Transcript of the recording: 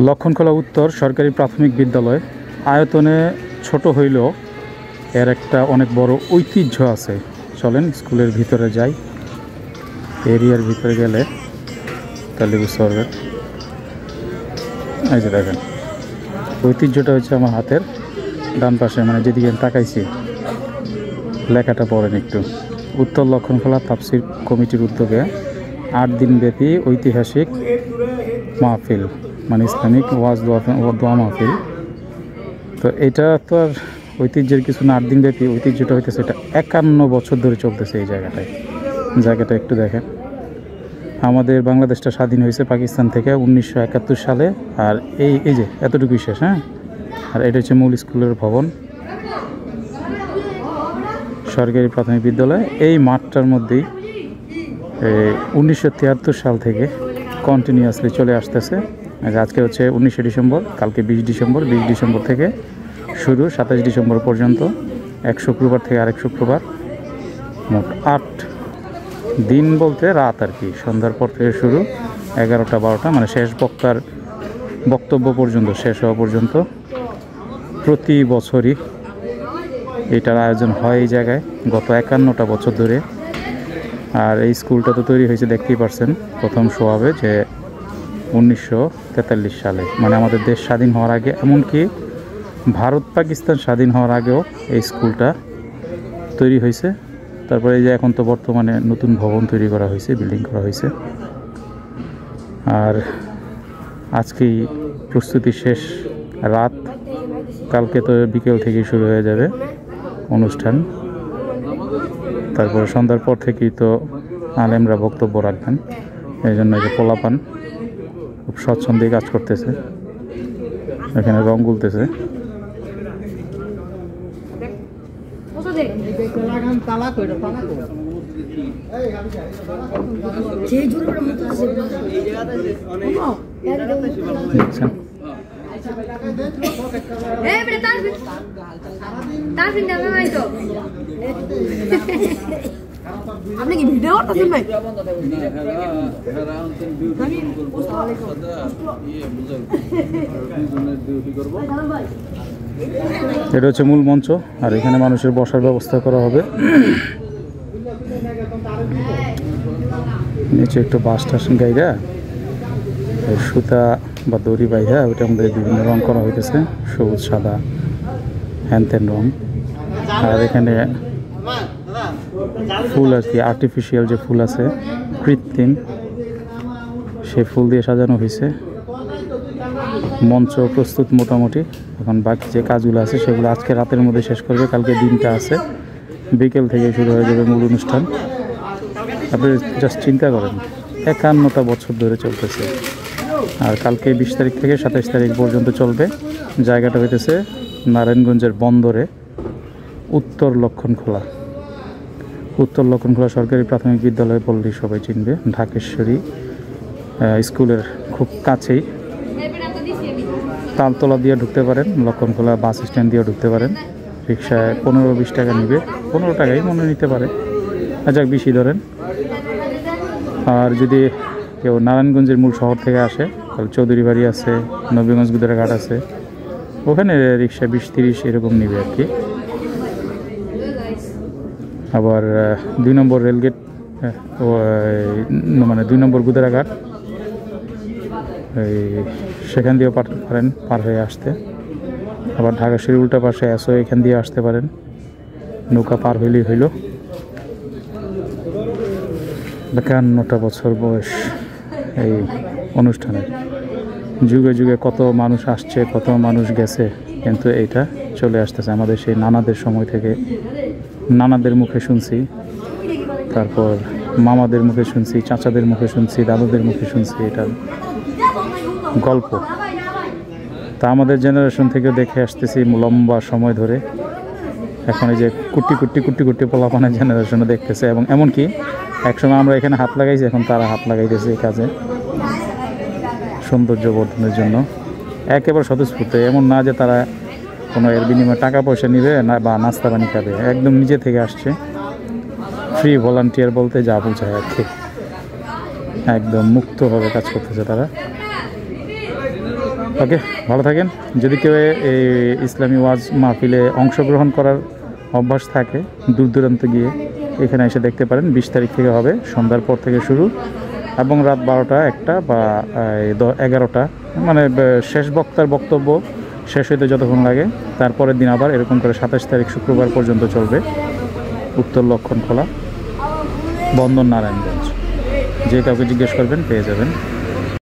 লক্ষণখোলা উত্তর সরকারি প্রাথমিক বিদ্যালয় আয়তনে ছোট হইলেও এর একটা অনেক বড় ঐতিহ্য আছে। চলেন স্কুলের ভিতরে যাই। এরিয়ার ভিতরে গেলে তাহলে বুঝতে পারবেন। এই যে দেখেন, ঐতিহ্যটা হচ্ছে আমার হাতের ডান পাশে, মানে যেদিকে তাকাইছি। লেখাটা পড়েন একটু। উত্তর লক্ষণখোলা তাফসির কমিটির উদ্যোগে 8 দিনব্যাপী ঐতিহাসিক মাহফিল, মানে ইসলামিক ওয়াজ দোয়া মাহফিল। তো এটা তো আর ঐতিহ্যের কিছু না। 8 দিনব্যাপী ঐতিহ্যটা হইতেছে এটা 51 বছর ধরে চলতেছে এই জায়গাটা একটু দেখেন। আমাদের বাংলাদেশটা স্বাধীন হয়েছে পাকিস্তান থেকে 1971 সালে। আর এই যে এতটুকুই শেষ। হ্যাঁ, আর এটা হচ্ছে মূল স্কুলের ভবন, সরকারি প্রাথমিক বিদ্যালয়। এই মাঠটার মধ্যেই 1973 সাল থেকে কন্টিনিউয়াসলি চলে আসতেছে। আজকে হচ্ছে 19 ডিসেম্বর, কালকে 20 ডিসেম্বর। 20 ডিসেম্বর থেকে শুরু 27 ডিসেম্বর পর্যন্ত, এক শুক্রবার থেকে আরেক শুক্রবার। মোট 8 দিন বলতে রাত আর কি। সন্ধ্যার পর থেকে শুরু 11টা 12টা, মানে শেষ বক্তার বক্তব্য পর্যন্ত, শেষ হওয়া পর্যন্ত প্রতি বছরই এটার আয়োজন হয় এই জায়গায়, গত 51টা বছর ধরে। আর এই স্কুলটা তো তৈরি হয়েছে দেখতেই পারছেন, প্রথম শো হবে যে 1943 সালে, মানে আমাদের দেশ স্বাধীন হওয়ার আগে। এমনকি ভারত পাকিস্তান স্বাধীন হওয়ার আগেও এই স্কুলটা তৈরি হয়েছে। তারপরে এই যে এখন তো বর্তমানে নতুন ভবন তৈরি করা হয়েছে, বিল্ডিং করা হয়েছে। আর আজকেই প্রস্তুতি শেষ, রাত। কালকে তো বিকেল থেকেই শুরু হয়ে যাবে অনুষ্ঠান। তারপরে সন্ধ্যার পর থেকেই তো আলেমরা বক্তব্য রাখবেন। এই জন্য যে পোলাপান খুব স্বচ্ছন্দে কাজ করতেছে, এখানে রং গুলতেছে। আপনি কি ভিডিও করতেছেন ভাই? এটা হচ্ছে মূল মঞ্চ, আর এখানে মানুষের বসার ব্যবস্থা করা হবে। নিচে একটু বাস স্টেশন গাইরা সুতা বা দড়ি বাইরা ওইটা আমাদের বিভিন্ন রং করা হইতেছে, সবুজ সাদা হ্যান ত্যান রং। আর এখানে ফুল আর কি, আর্টিফিশিয়াল যে ফুল আছে কৃত্রিম, সেই ফুল দিয়ে সাজানো হয়েছে। মঞ্চ প্রস্তুত মোটামুটি। এখন বাকি যে কাজগুলো আছে সেগুলো আজকে রাতের মধ্যে শেষ করবে। কালকে দিনটা আছে, বিকেল থেকে শুরু হয়ে যাবে মূল অনুষ্ঠান। আপনি জাস্ট চিন্তা করেন, 51টা বছর ধরে চলতেছে। আর কালকে 20 তারিখ থেকে 27 তারিখ পর্যন্ত চলবে। জায়গাটা হইতেছে নারায়ণগঞ্জের বন্দরে, উত্তর লক্ষণখোলা। উত্তর লক্ষণখোলা সরকারি প্রাথমিক বিদ্যালয় বললেই সবাই চিনবে। ঢাকেশ্বরী স্কুলের খুব কাছেই। তালতলা দিয়ে ঢুকতে পারেন, লক্ষণখোলা বাস স্ট্যান্ড দিয়েও ঢুকতে পারেন। রিক্সায় 15-20 টাকা নিবে, 15 টাকাই মনে নিতে পারে, যাক বেশি ধরেন। আর যদি কেউ নারায়ণগঞ্জের মূল শহর থেকে আসে তাহলে চৌধুরী বাড়ি আছে, নবীগঞ্জ গুদারাঘাট আছে, ওখানে রিক্সা 20-30 এরকম নিবে আর কি। আবার 2 নম্বর রেলগেট, মানে 2 নম্বর গুদারাঘাট, সেখান দিয়েও পারেন পার হয়ে আসতে। আবার ঢাকেশ্বরী উল্টা পাশে আসো, এখান দিয়ে আসতে পারেন, নৌকা পার হইলেই হইল। 51টা বছর বয়স এই অনুষ্ঠানের। যুগে যুগে কত মানুষ আসছে, কত মানুষ গেছে, কিন্তু এইটা চলে আসতেছে আমাদের সেই নানাদের সময় থেকে। নানাদের মুখে শুনছি, তারপর মামাদের মুখে শুনছি, চাচাদের মুখে শুনছি, দাদুদের মুখে শুনছি এটার গল্প। তা আমাদের জেনারেশন থেকে দেখে আসতেছি লম্বা সময় ধরে। এখন এই যে কুটি কুটি পোলাপানের জেনারেশনও দেখতেছে। এবং এমনকি একসময় আমরা এখানে হাত লাগাইছি, এখন তারা হাত লাগাইতেছে এই কাজে সৌন্দর্য বর্ধনের জন্য। একেবারে স্বতঃস্ফূর্ত, এমন না যে তারা কোনো এর বিনিময়ে টাকা পয়সা নিবে না বা নাস্তা পানি খাবে, একদম নিজে থেকে আসছে। ফ্রি ভলান্টিয়ার বলতে যা বোঝায় আর কি, একদম মুক্তভাবে কাজ করতেছে তারা। ওকে, ভালো থাকেন। যদি কেউ এই ইসলামী ওয়াজ মাহফিলে অংশগ্রহণ করার অভ্যাস থাকে, দূর দূরান্ত গিয়ে এখানে এসে দেখতে পারেন। 20 তারিখ থেকে হবে, সন্ধ্যার পর থেকে শুরু এবং রাত 12টা 1টা বা 11টা, মানে শেষ বক্তার বক্তব্য শেষ হইতে যতক্ষণ লাগে। তারপরের দিন আবার এরকম করে 27 তারিখ শুক্রবার পর্যন্ত চলবে। উত্তর লক্ষণখোলা, বন্দর নারায়ণগঞ্জ। যে কাউকে জিজ্ঞেস করবেন পেয়ে যাবেন।